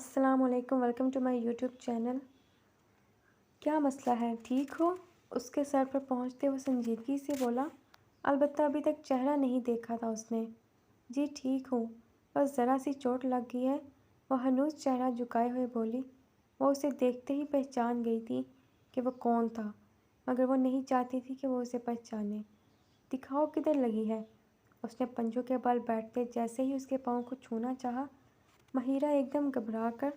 السلام علیکم، welcome to my YouTube channel. کیا مسئلہ ہے، ٹھیک ہو؟ اس کے سر پر پہنچتے وہ سنجیدگی سے بولا، البتہ ابھی تک چہرہ نہیں دیکھا تھا اس نے۔ جی ٹھیک ہوں، بس ذرا سی چوٹ لگ گئی ہے، وہ ہنوز چہرہ جھکائے ہوئے بولی۔ وہ اسے دیکھتے ہی پہچان گئی تھی کہ وہ کون تھا، مگر وہ نہیں چاہتی تھی کہ وہ اسے پہچانے۔ دکھاؤ کدھر لگی ہے؟ اس نے پنجوں کے بل بیٹھتے جیسے ہی اس کے پاؤں کو چھونا چاہا، مہیرہ ایک دم گھبرا کر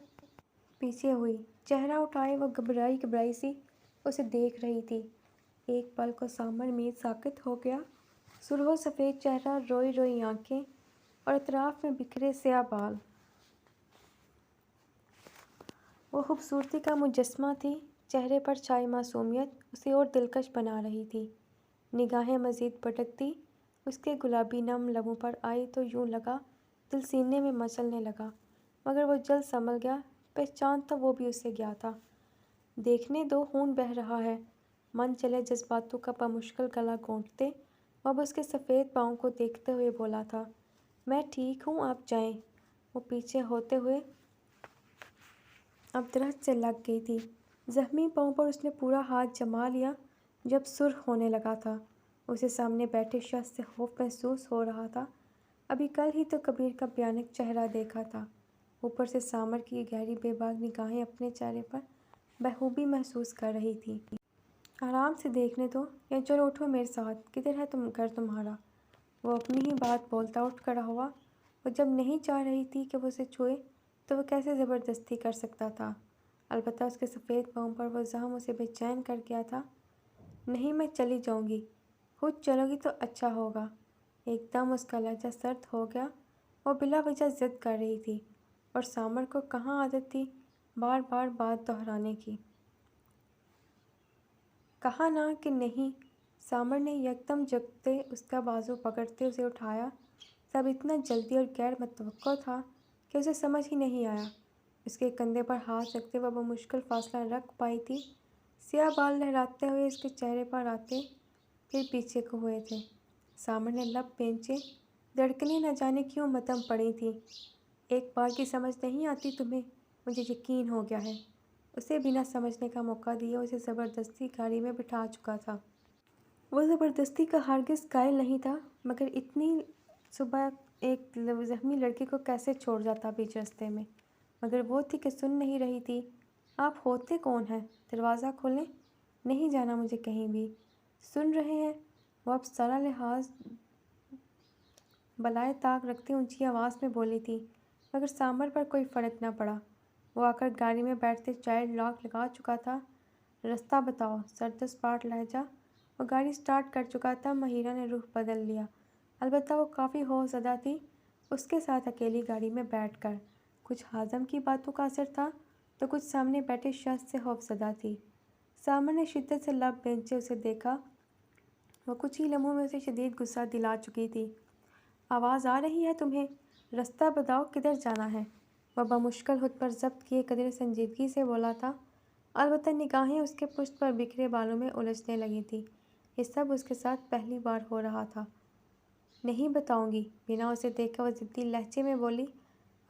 پیچھے ہوئی۔ چہرہ اٹھائے وہ گھبرائی سی اسے دیکھ رہی تھی۔ ایک پل کو سامر میز ساکت ہو گیا، سرخ سفید چہرہ، روئی روئی آنکھیں اور اطراف میں بکھرے سیاہ بال۔ وہ خوبصورتی کا مجسمہ تھی، چہرے پر چھائی معصومیت اسے اور دلکش بنا رہی تھی۔ نگاہیں مزید بھٹکتی اس کے گلابی نم لبوں پر آئی تو یوں لگا دل سینے میں مچلنے لگا، مگر وہ جلد سنبھل گیا۔ پہچان تو وہ بھی اسے گیا تھا۔ دیکھنے دو، خون بہہ رہا ہے، من چلے جذباتوں کا بمشکل گلا گھونٹتے وہ اب اس کے سفید پاؤں کو دیکھتے ہوئے بولا تھا، میں ٹھیک ہوں، آپ جائیں۔ وہ پیچھے ہوتے ہوئے اب درخت سے لگ گئی تھی۔ زخمی پاؤں پر اس نے پورا ہاتھ جما لیا جو اب سرخ ہونے لگا تھا۔ اسے سامنے بیٹھے شخص سے خوف محسوس ہو رہا تھا۔ ابھی کل ہی تو کبیر کا بھیانک چہرہ دیکھا تھا، اوپر سے سامر کی گہری بے باک نگاہیں اپنے چہرے پر بخوبی محسوس کر رہی تھی۔ آرام سے دیکھنے دو، یا چلو اٹھو میرے ساتھ، کدھر ہے گھر تمہارا؟ وہ اپنی ہی بات بولتا اٹھ کھڑا ہوا۔ وہ جب نہیں چاہ رہی تھی کہ وہ اسے چھوئے تو وہ کیسے زبردستی کر سکتا تھا؟ البتہ اس کے سفید پاؤں پر وہ زخم اسے بے چین کر گیا تھا۔ نہیں، میں چلی جاؤں گی۔ خود چلو گی تو اچھا ہوگا۔ ایک دم اس کا لہجہ سرد ہو گیا۔ وہ بلا وجہ ضد کر رہی تھی، اور سامر کو کہاں عادت تھی بار بار بات دہرانے کی۔ کہا نا کہ نہیں۔ سامر نے یکدم جھکتے اس کا بازو پکڑتے اسے اٹھایا۔ سب اتنا جلدی اور غیر متوقع تھا کہ اسے سمجھ ہی نہیں آیا۔ اس کے کندھے پر ہاتھ رکھتے وہ بمشکل فاصلہ رکھ پائی تھی۔ سیاہ بال لہراتے ہوئے اس کے چہرے پر آتے پھر پیچھے کو ہوئے تھے۔ سامر نے لب پینچے، دھڑکنیں نہ جانے کیوں مدھم پڑی تھیں۔ ایک بار کی سمجھ نہیں آتی تمہیں؟ مجھے یقین ہو گیا ہے۔ اسے بنا سمجھنے کا موقع دیے اسے زبردستی گاڑی میں بٹھا چکا تھا۔ وہ زبردستی کا ہرگز قائل نہیں تھا، مگر اتنی صبح ایک زخمی لڑکی کو کیسے چھوڑ جاتا بیچ راستے میں؟ مگر وہ تھی کہ سن نہیں رہی تھی۔ آپ ہوتے کون ہیں؟ دروازہ کھولیں، نہیں جانا مجھے کہیں بھی۔ سن رہے ہیں؟ وہ اب سارا لحاظ بالائے طاق رکھتے اونچی آواز میں بولی تھی، مگر سامر پر کوئی فرق نہ پڑا۔ وہ آ کر گاڑی میں بیٹھتے چائلڈ لاک لگا چکا تھا۔ رستہ بتاؤ، سرد و سپاٹ لہجہ۔ وہ گاڑی سٹارٹ کر چکا تھا۔ مہیرہ نے رخ بدل لیا، البتہ وہ کافی خوف زدہ تھی۔ اس کے ساتھ اکیلی گاڑی میں بیٹھ کر کچھ ہاضم کی باتوں کا اثر تھا تو کچھ سامنے بیٹھے شخص سے خوف زدہ تھی۔ سامر نے شدت سے لب بھینچے اسے دیکھا۔ وہ کچھ ہی لمحوں میں اسے شدید غصہ دلا چکی تھی۔ آواز آ رہی ہے تمہیں؟ رستہ بتاؤ، کدھر جانا ہے؟ وہ بمشکل خود پر ضبط کیے قدر سنجیدگی سے بولا تھا، البتہ نگاہیں اس کے پشت پر بکھرے بالوں میں الجھنے لگی تھیں۔ یہ سب اس کے ساتھ پہلی بار ہو رہا تھا۔ نہیں بتاؤں گی، بنا اسے دیکھے وہ ضدی لہجے میں بولی،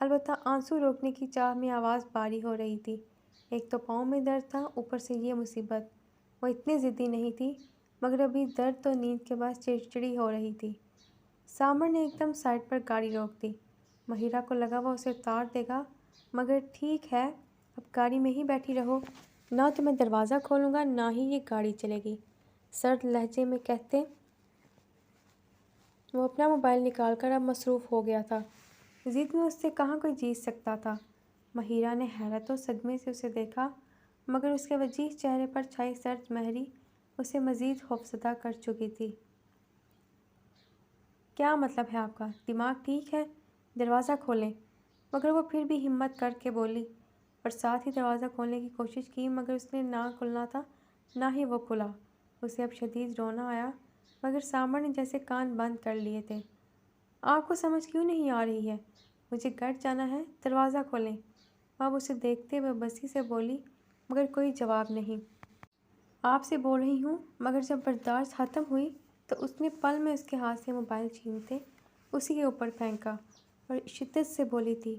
البتہ آنسو روکنے کی چاہ میں آواز بھاری ہو رہی تھی۔ ایک تو پاؤں میں درد تھا، اوپر سے یہ مصیبت۔ وہ اتنی ضدی نہیں تھی، مگر ابھی درد تو نیند کے بعد چڑچڑی ہو رہی تھی۔ سامر نے ایک دم سائڈ پر گاڑی روک دی۔ مہیرہ کو لگا وہ اسے اتار دے گا، مگر ٹھیک ہے، اب گاڑی میں ہی بیٹھی رہو، نہ تو میں دروازہ کھولوں گا نہ ہی یہ گاڑی چلے گی، سرد لہجے میں کہتے وہ اپنا موبائل نکال کر اب مصروف ہو گیا تھا۔ ضد میں اس سے کہاں کوئی جیت سکتا تھا؟ مہیرہ نے حیرت و صدمے سے اسے دیکھا، مگر اس کے وجیح چہرے پر چھائی سرد مہری اسے مزید خوفزدہ کر چکی تھی۔ کیا مطلب ہے آپ کا؟ دماغ ٹھیک ہے؟ دروازہ کھولیں۔ مگر وہ پھر بھی ہمت کر کے بولی، اور ساتھ ہی دروازہ کھولنے کی کوشش کی، مگر اس نے نہ کھلنا تھا نہ ہی وہ کھلا۔ اسے اب شدید رونا آیا، مگر سامر نے جیسے کان بند کر لیے تھے۔ آپ کو سمجھ کیوں نہیں آ رہی ہے؟ مجھے گھر جانا ہے، دروازہ کھولیں۔ وہ اب اسے دیکھتے ہوئے بسی سے بولی، مگر کوئی جواب نہیں۔ آپ سے بول رہی ہوں۔ مگر جب برداشت ختم ہوئی تو اس نے پل میں اس کے ہاتھ سے موبائل چھینتے اسی کے اوپر پھینکا اور شدت سے بولی تھی،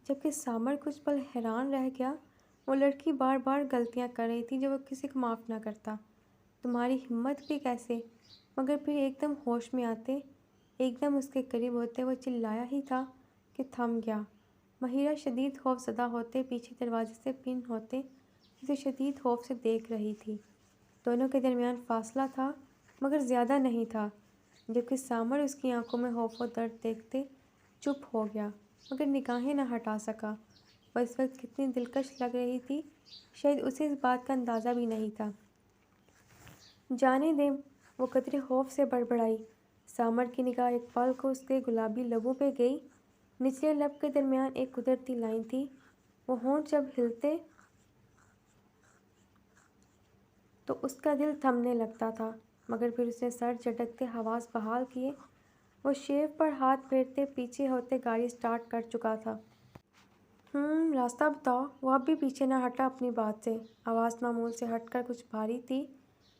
جبکہ سامر کچھ پل حیران رہ گیا۔ وہ لڑکی بار بار غلطیاں کر رہی تھی جو وہ کسی کو معاف نہ کرتا۔ تمہاری ہمت بھی کیسے؟ مگر پھر ایک دم ہوش میں آتے، ایک دم اس کے قریب ہوتے وہ چلایا ہی تھا کہ تھم گیا۔ مہیرہ شدید خوف زدہ ہوتے پیچھے دروازے سے پن ہوتے اسے شدید خوف سے دیکھ رہی تھی۔ دونوں کے درمیان فاصلہ تھا مگر زیادہ نہیں تھا، جبکہ سامر اس کی آنکھوں میں خوف و درد دیکھتے چپ ہو گیا مگر نگاہیں نہ ہٹا سکا۔ وہ اس وقت کتنی دلکش لگ رہی تھی شاید اسے اس بات کا اندازہ بھی نہیں تھا۔ جانے دیں، وہ قدرے خوف سے بڑبڑائی۔ سامر کی نگاہ ایک پل کو اس کے گلابی لبوں پہ گئی۔ نچلے لب کے درمیان ایک قدرتی لائن تھی۔ وہ ہونٹ جب ہلتے تو اس کا دل تھمنے لگتا تھا مگر پھر اس نے سر جھٹکتے حواس بحال کیے۔ وہ شیو پر ہاتھ پھیرتے پیچھے ہوتے گاڑی سٹارٹ کر چکا تھا۔ راستہ بتاؤ۔ وہ اب بھی پیچھے نہ ہٹا اپنی بات سے۔ آواز معمول سے ہٹ کر کچھ بھاری تھی،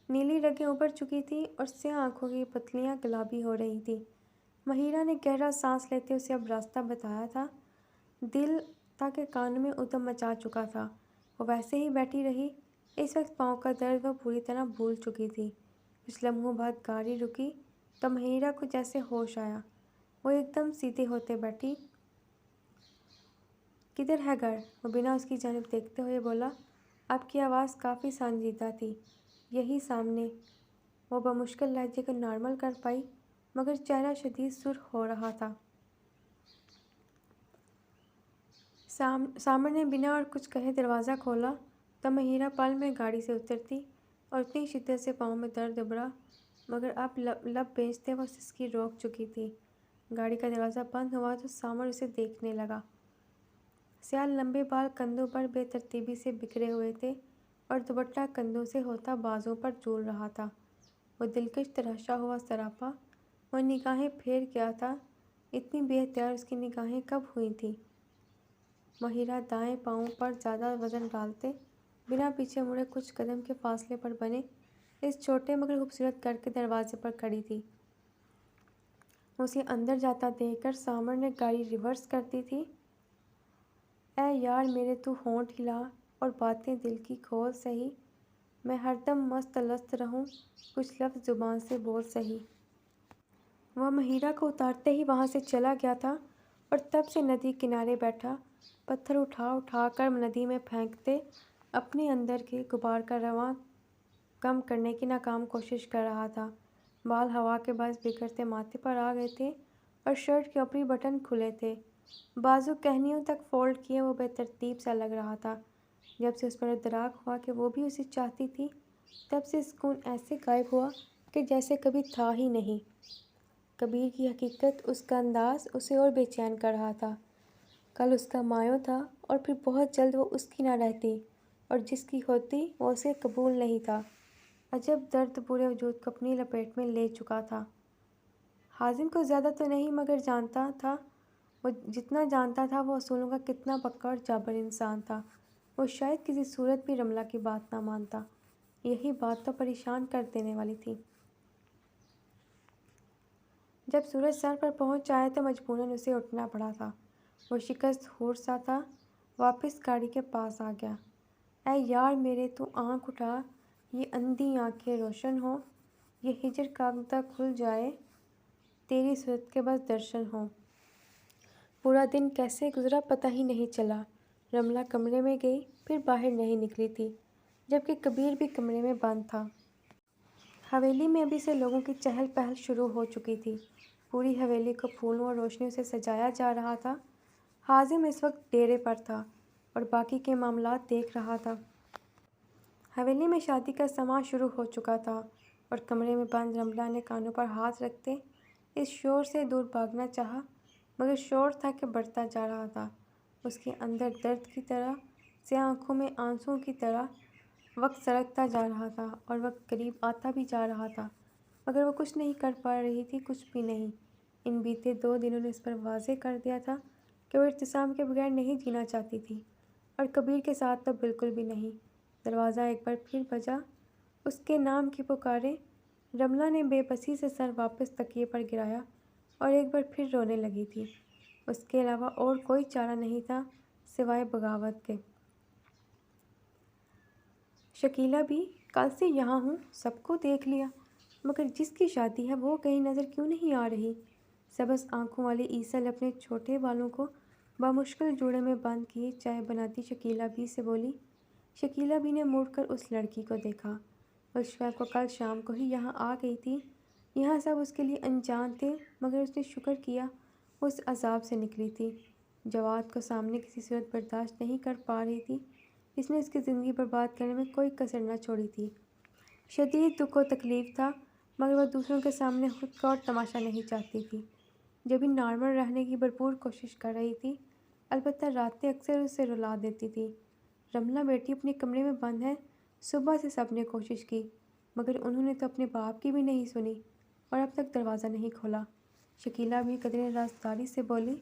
نیلی رگیں ابھر چکی تھیں اور سیاہ آنکھوں کی پتلیاں گلابی ہو رہی تھیں۔ مہیرہ نے گہرا سانس لیتے اسے اب راستہ بتایا تھا۔ دل تاکہ کانوں میں ادھم مچا چکا تھا۔ وہ ویسے ہی بیٹھی رہی۔ اس وقت پاؤں کا درد وہ پوری طرح بھول چکی تھی۔ کچھ لمحوں بعد گاڑی رکی تو مہیرہ کو جیسے ہوش آیا۔ وہ ایک دم سیدھے ہوتے بیٹھی۔ کدھر ہے گھر؟ وہ بنا اس کی جانب دیکھتے ہوئے بولا۔ اب کی آواز کافی سنجیدہ تھی۔ یہی سامنے۔ وہ بمشکل لہجے کو نارمل کر پائی مگر چہرہ شدید سرخ ہو رہا تھا۔ سامر نے بنا اور کچھ کہے دروازہ کھولا تو مہیرہ پل میں گاڑی سے اترتی اور اتنی شدت سے پاؤں میں درد ابھرا مگر اب لب بھیجتے وہ سسکی روک چکی تھی۔ گاڑی کا دروازہ بند ہوا تو سامر اسے دیکھنے لگا۔ سیاہ لمبے بال کندھوں پر بے ترتیبی سے بکھرے ہوئے تھے اور دوپٹہ کندھوں سے ہوتا بازوں پر جھول رہا تھا۔ وہ دلکش تراشا ہوا سراپا۔ وہ نگاہیں پھیر گیا تھا۔ اتنی بے اختیار اس کی نگاہیں کب ہوئی تھیں؟ مہیرہ دائیں پاؤں پر زیادہ وزن ڈالتے بنا پیچھے مڑے کچھ قدم کے فاصلے پر بنے اس چھوٹے مگر خوبصورت گھر کے دروازے پر کھڑی تھی۔ اسے اندر جاتا دیکھ کر سامر نے گاڑی ریورس کر دی تھی۔ اے یار میرے تو ہونٹ ہلا اور باتیں دل کی کھول سہی، میں ہر دم مست الست رہوں کچھ لفظ زبان سے بول سہی۔ وہ مہیرہ کو اتارتے ہی وہاں سے چلا گیا تھا اور تب سے ندی کنارے بیٹھا پتھر اٹھا اٹھا کر ندی میں پھینکتے اپنے اندر کے غبار کا رواں کم کرنے کی ناکام کوشش کر رہا تھا۔ بال ہوا کے باعث بکھرتے ماتھے پر آ گئے تھے اور شرٹ کے اوپری بٹن کھلے تھے۔ بازو کہنیوں تک فولڈ کیے وہ بے ترتیب سا لگ رہا تھا۔ جب سے اس پر ادراک ہوا کہ وہ بھی اسے چاہتی تھی تب سے سکون ایسے غائب ہوا کہ جیسے کبھی تھا ہی نہیں۔ کبیر کی حقیقت، اس کا انداز اسے اور بے چین کر رہا تھا۔ کل اس کا مایوں تھا اور پھر بہت جلد وہ اس کی نہ رہتی اور جس کی ہوتی وہ اسے قبول نہیں تھا۔ عجب درد پورے وجود کو اپنی لپیٹ میں لے چکا تھا۔ حازم کو زیادہ تو نہیں مگر جانتا تھا، وہ جتنا جانتا تھا وہ اصولوں کا کتنا پکا اور جابر انسان تھا۔ وہ شاید کسی صورت بھی رملہ کی بات نہ مانتا۔ یہی بات تو پریشان کر دینے والی تھی۔ جب سورج سر پر پہنچ آیا تو مجبوراً اسے اٹھنا پڑا تھا۔ وہ شکست ہور سا تھا۔ واپس گاڑی کے پاس آ گیا۔ اے یار میرے تو آنکھ اٹھا، یہ اندھی آنکھیں روشن ہوں، یہ ہجر کا عقدہ کھل جائے، تیری صورت کے بس درشن ہوں۔ پورا دن کیسے گزرا پتہ ہی نہیں چلا۔ رملہ کمرے میں گئی پھر باہر نہیں نکلی تھی جبکہ کبیر بھی کمرے میں بند تھا۔ حویلی میں ابھی سے لوگوں کی چہل پہل شروع ہو چکی تھی۔ پوری حویلی کو پھولوں اور روشنیوں سے سجایا جا رہا تھا۔ حازم اس وقت ڈیرے پر تھا اور باقی کے معاملات دیکھ رہا تھا۔ حویلی میں شادی کا سماں شروع ہو چکا تھا اور کمرے میں بند رملہ نے کانوں پر ہاتھ رکھتے اس شور سے دور بھاگنا چاہا مگر شور تھا کہ بڑھتا جا رہا تھا۔ اس کے اندر درد کی طرح، سیاہ آنکھوں میں آنسوؤں کی طرح وقت سرکتا جا رہا تھا اور وقت قریب آتا بھی جا رہا تھا مگر وہ کچھ نہیں کر پا رہی تھی، کچھ بھی نہیں۔ ان بیتے 2 دنوں نے اس پر واضح کر دیا تھا کہ وہ ارتسام کے بغیر نہیں جینا چاہتی تھی اور کبیر کے ساتھ تو بالکل بھی نہیں۔ دروازہ ایک بار پھر بجا، اس کے نام کی پکاریں۔ رملہ نے بے بسی سے سر واپس تکیے پر گرایا اور ایک بار پھر رونے لگی تھی۔ اس کے علاوہ اور کوئی چارہ نہیں تھا سوائے بغاوت کے۔ شکیلا بھی کل سے یہاں ہوں، سب کو دیکھ لیا، مگر جس کی شادی ہے وہ کہیں نظر کیوں نہیں آ رہی؟ سبز آنکھوں والی ایسل اپنے چھوٹے بالوں کو بامشکل جوڑے میں بند کیے چائے بناتی شکیلا بی سے بولی۔ شکیلا بی نے مڑ کر اس لڑکی کو دیکھا۔ اس شب کو کل شام کو ہی یہاں آ گئی تھی۔ یہاں سب اس کے لیے انجان تھے، مگر اس نے شکر کیا وہ اس عذاب سے نکلی تھی۔ جواد کو سامنے کسی صورت برداشت نہیں کر پا رہی تھی۔ اس نے اس کی زندگی برباد کرنے میں کوئی کسر نہ چھوڑی تھی۔ شدید دکھ و تکلیف تھا، مگر وہ دوسروں کے سامنے خود کا اور تماشا نہیں چاہتی تھی۔ جب بھی نارمل رہنے کی بھرپور کوشش کر رہی تھی، البتہ راتیں اکثر اسے رلا دیتی تھی۔ رملہ بیٹی اپنے کمرے میں بند ہے، صبح سے سب نے کوشش کی، مگر انہوں نے تو اپنے باپ کی بھی نہیں سنی اور اب تک دروازہ نہیں کھولا۔ شکیلا بھی قدرے رازداری سے بولی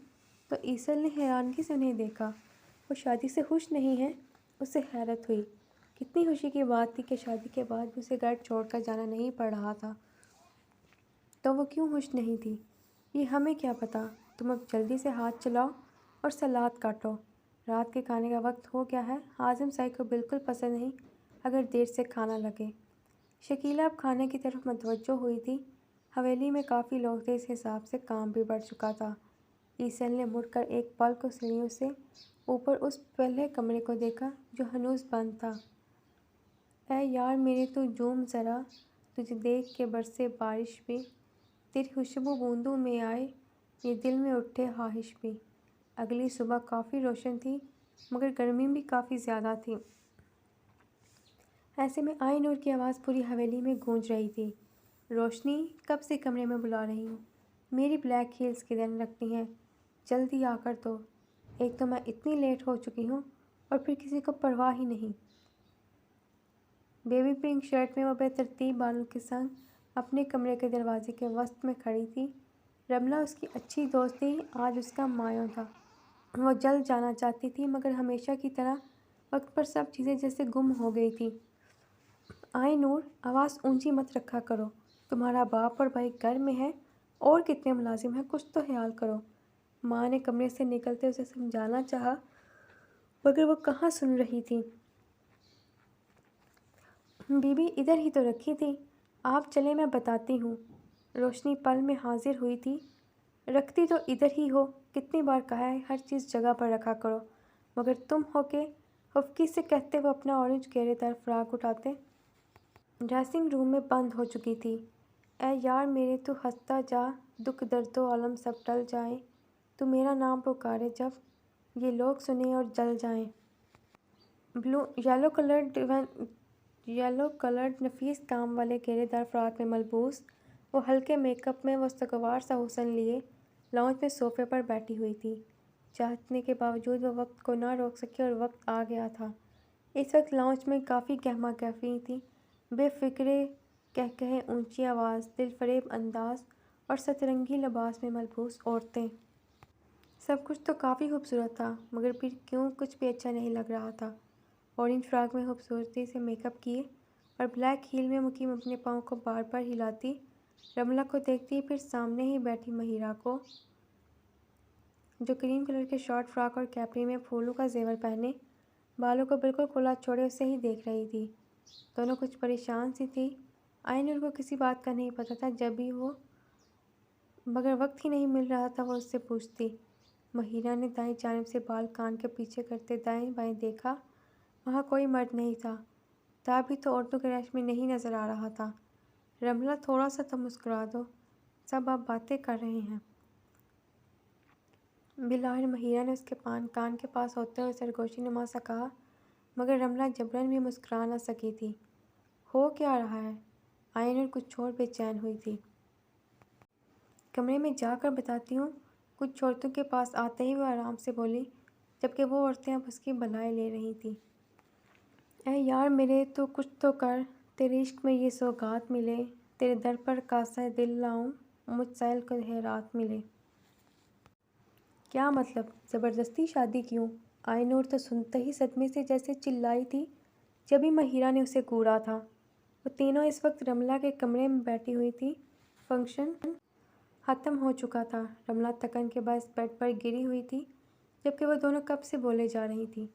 تو ایسل نے حیرانگی سے انہیں دیکھا۔ وہ شادی سے خوش نہیں ہے؟ اسے حیرت ہوئی۔ کتنی خوشی کی بات تھی کہ شادی کے بعد بھی اسے گھر چھوڑ کر جانا نہیں پڑ رہا تھا۔ تو وہ کیوں خوش نہیں تھی؟ یہ ہمیں کیا پتہ۔ تم اب جلدی سے ہاتھ چلاؤ اور سلاد کاٹو، رات کے کھانے کا وقت ہو گیا ہے۔ حازم سائی کو بالکل پسند نہیں اگر دیر سے کھانا لگے۔ شکیلا اب کھانے کی طرف متوجہ ہوئی تھی۔ حویلی میں کافی لوگ تھے، اس حساب سے کام بھی بڑھ چکا تھا۔ ایسل نے مڑ کر ایک پل کو سیڑھیوں سے اوپر اس پہلے کمرے کو دیکھا جو ہنوز بند تھا۔ اے یار میرے تو جھوم ذرا، تجھے دیکھ کے برسے بارش بھی، تیری خوشبو بوندوں میں آئے یہ دل میں اٹھے خواہش بھی۔ اگلی صبح کافی روشن تھی، مگر گرمی بھی کافی زیادہ تھی۔ ایسے میں آئی نور کی آواز پوری حویلی میں گونج رہی تھی۔ روشنی، کب سے کمرے میں بلا رہی ہوں، میری بلیک ہیلز کدھر رکھتی ہیں، جلدی آ کر دو، ایک تو میں اتنی لیٹ ہو چکی ہوں اور پھر کسی کو پرواہ ہی نہیں۔ بیبی پنک شرٹ میں وہ بے ترتیب بالوں کے سنگ اپنے کمرے کے دروازے کے وسط میں کھڑی تھی۔ رملہ اس کی اچھی دوست تھی، آج اس کا مایوں تھا۔ وہ جلد جانا چاہتی تھی، مگر ہمیشہ کی طرح وقت پر سب چیزیں جیسے گم ہو گئی تھیں۔ آئی نور، آواز اونچی مت رکھا کرو، تمہارا باپ اور بھائی گھر میں ہے، اور کتنے ملازم ہیں، کچھ تو خیال کرو۔ ماں نے کمرے سے نکلتے اسے سمجھانا چاہا، مگر وہ کہاں سن رہی تھی۔ بی بی ادھر ہی تو رکھی تھی، آپ چلیں میں بتاتی ہوں۔ روشنی پل میں حاضر ہوئی تھی۔ رکھتی تو ادھر ہی ہو، کتنی بار کہا ہے ہر چیز جگہ پر رکھا کرو، مگر تم ہو کے خفگی سے کہتے وہ اپنا اورنج گھیرے دار فراق اٹھاتے۔ ڈریسنگ روم میں بند ہو چکی تھی۔ اے یار میرے تو ہنستا جا، دکھ درد و الم سب ٹل جائیں، تو میرا نام پکارے جب یہ لوگ سنیں اور جل جائیں۔ یلو کلرڈ نفیس کام والے گھیرے دار فراق میں ملبوس، وہ ہلکے میک اپ میں وہ سگوار سا حسن لیے لاؤنج میں صوفے پر بیٹھی ہوئی تھی۔ چاہنے کے باوجود وہ وقت کو نہ روک سکی اور وقت آ گیا تھا۔ اس وقت لاؤنج میں کافی گہما گہمی تھی، بے فکرے کہکہے، اونچی آواز، دل فریب انداز اور سترنگی لباس میں ملبوس عورتیں۔ سب کچھ تو کافی خوبصورت تھا، مگر پھر کیوں کچھ بھی اچھا نہیں لگ رہا تھا۔ اورنج فراق میں خوبصورتی سے میک اپ کیے اور بلیک ہیل میں مقیم اپنے پاؤں کو بار بار ہلاتی رملہ کو دیکھتی، پھر سامنے ہی بیٹھی مہیرہ کو، جو کریم کلر کے شارٹ فراک اور کیپری میں پھولوں کا زیور پہنے بالوں کو بالکل کھلا چھوڑے اسے ہی دیکھ رہی تھی۔ دونوں کچھ پریشان سی تھی۔ آئی نور کو کسی بات کا نہیں پتہ تھا، جب بھی وہ مگر وقت ہی نہیں مل رہا تھا وہ اس سے پوچھتی۔ مہیرہ نے دائیں جانب سے بال کان کے پیچھے کرتے دائیں بائیں دیکھا، وہاں کوئی مرد نہیں تھا۔ بھی تو عورتوں کے رش میں نہیں نظر آ رہا تھا۔ رملہ تھوڑا سا تو مسکرا دو، سب آپ باتیں کر رہے ہیں۔ بالآخر مہیرہ نے اس کے کان کے پاس ہوتے ہوئے سرگوشی نما سا کہا، مگر رملہ جبراً بھی مسکرا نہ سکی تھی۔ ہو کیا رہا ہے؟ آئی نور کچھ اور بے چین ہوئی تھی۔ کمرے میں جا کر بتاتی ہوں، کچھ عورتوں کے پاس آتے ہی وہ آرام سے بولی، جبکہ وہ عورتیں اب اس کی بلائیں لے رہی تھیں۔ اے یار میرے تو کچھ تو کر، تیرے عشق میں یہ سوغات ملے، تیرے در پر کاسہ دل لاؤں، مجھ سائل کو ہے رات ملے۔ کیا مطلب؟ زبردستی شادی کیوں؟ آئی نور تو سنتے ہی صدمے سے جیسے چلائی تھی جبھی مہیرہ نے اسے گھورا تھا۔ وہ تینوں اس وقت رملہ کے کمرے میں بیٹھی ہوئی تھیں۔ فنکشن ختم ہو چکا تھا۔ رملہ تکن کے بعد بیڈ پر گری ہوئی تھی، جبکہ وہ دونوں کب سے بولے جا رہی تھیں۔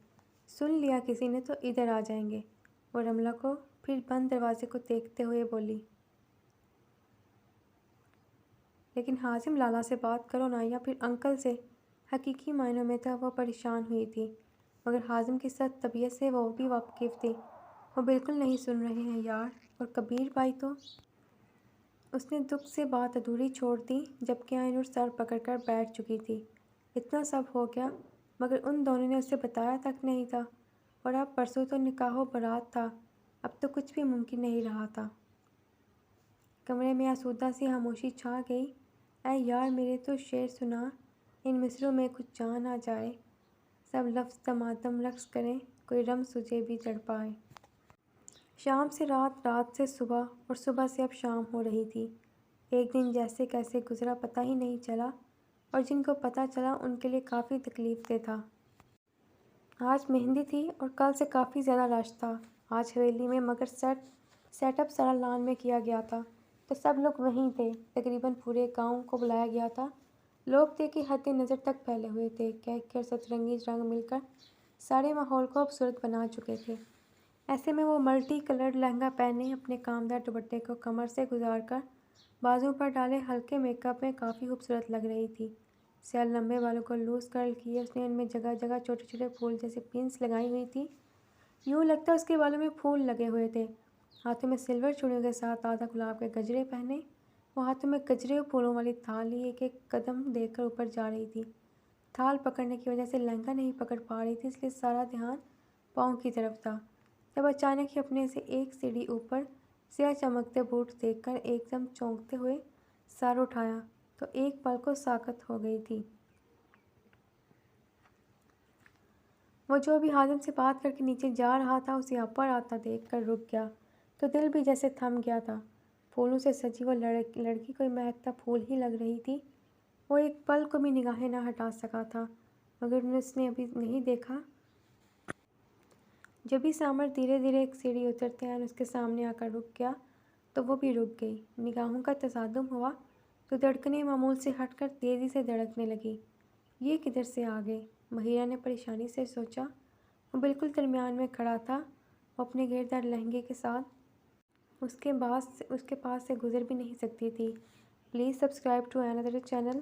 سن لیا کسی نے تو ادھر آ جائیں گے، وہ رملہ کو پھر بند دروازے کو دیکھتے ہوئے بولی۔ لیکن حازم لالا سے بات کرو نا، یا پھر انکل سے۔ حقیقی معنوں میں تو وہ پریشان ہوئی تھی، مگر حازم کی سخت طبیعت سے وہ بھی واقف تھی۔ وہ بالکل نہیں سن رہے ہیں یار، اور کبیر بھائی تو… اس نے دکھ سے بات ادھوری چھوڑ دی، جبکہ آئینور سر پکڑ کر بیٹھ چکی تھی۔ اتنا سب ہو گیا، مگر ان دونوں نے اسے بتایا تک نہیں تھا، اور اب پرسوں تو نکاح و بارات تھا، اب تو کچھ بھی ممکن نہیں رہا تھا۔ کمرے میں آسودہ سی خاموشی چھا گئی۔ اے یار میرے تو شعر سنا، ان مصرعوں میں کچھ جان آ جائے، سب لفظ دمادم رقص کریں، کوئی رمز تجھے بھی چڑھ پائے۔ شام سے رات، رات سے صبح، اور صبح سے اب شام ہو رہی تھی۔ ایک دن جیسے کیسے گزرا پتہ ہی نہیں چلا، اور جن کو پتہ چلا ان کے لیے کافی تکلیف دہ تھا۔ آج مہندی تھی اور کل سے کافی زیادہ رش تھا آج حویلی میں، مگر سیٹ اپ سارا لان میں کیا گیا تھا، تو سب لوگ وہیں تھے۔ تقریباً پورے گاؤں کو بلایا گیا تھا۔ لوگ تھے کہ حد نظر تک پھیلے ہوئے تھے، کہہ سترنگی رنگ مل کر سارے ماحول کو خوبصورت بنا چکے تھے۔ ایسے میں وہ ملٹی کلرڈ لہنگا پہنے، اپنے کامدار دوپٹے کو کمر سے گزار کر بازو پر ڈالے ہلکے میک اپ میں کافی خوبصورت لگ رہی تھی۔ سیاہ لمبے بالوں کو لوز کرل کیے اس نے ان میں جگہ جگہ چھوٹے چھوٹے پھول جیسی پنس لگائی ہوئی تھی، یوں لگتا اس کے بالوں میں پھول لگے ہوئے تھے۔ ہاتھوں میں سلور چوڑیوں کے ساتھ آدھا گلاب کے گجرے پہنے، وہ ہاتھوں میں گجرے اور پھولوں والی تھال لیے ایک ایک قدم دے کر اوپر جا رہی تھی۔ تھال پکڑنے کی وجہ سے لہنگا نہیں پکڑ پا رہی تھی، اس لیے سارا دھیان پاؤں کی طرف تھا۔ جب اچانک ہی اپنے سے ایک سیڑھی اوپر سیاہ چمکتے بوٹ دیکھ کر ایک دم چونکتے ہوئے سر اٹھایا، تو ایک پل کو ساکت ہو گئی تھی۔ وہ جو ابھی حازم سے بات کر کے نیچے جا رہا تھا، اسے اوپر آتا دیکھ کر رک گیا، تو دل بھی جیسے تھم گیا تھا۔ پھولوں سے سجی وہ لڑکی کوئی مہکتا پھول ہی لگ رہی تھی۔ وہ ایک پل کو بھی نگاہیں نہ ہٹا سکا تھا، مگر اس نے ابھی نہیں دیکھا۔ جب بھی سامر دھیرے دھیرے ایک سیڑھی اترتے ہیں اس کے سامنے آ کر رک گیا، تو وہ بھی رک گئی۔ نگاہوں کا تصادم ہوا تو دھڑکنیں معمول سے ہٹ کر تیزی سے دھڑکنے لگی۔ یہ کدھر سے آ گئے؟ مہیرہ نے پریشانی سے سوچا۔ وہ بالکل درمیان میں کھڑا تھا، وہ اپنے گھیردار لہنگے کے ساتھ اس کے پاس سے گزر بھی نہیں سکتی تھی۔ Please subscribe to another channel.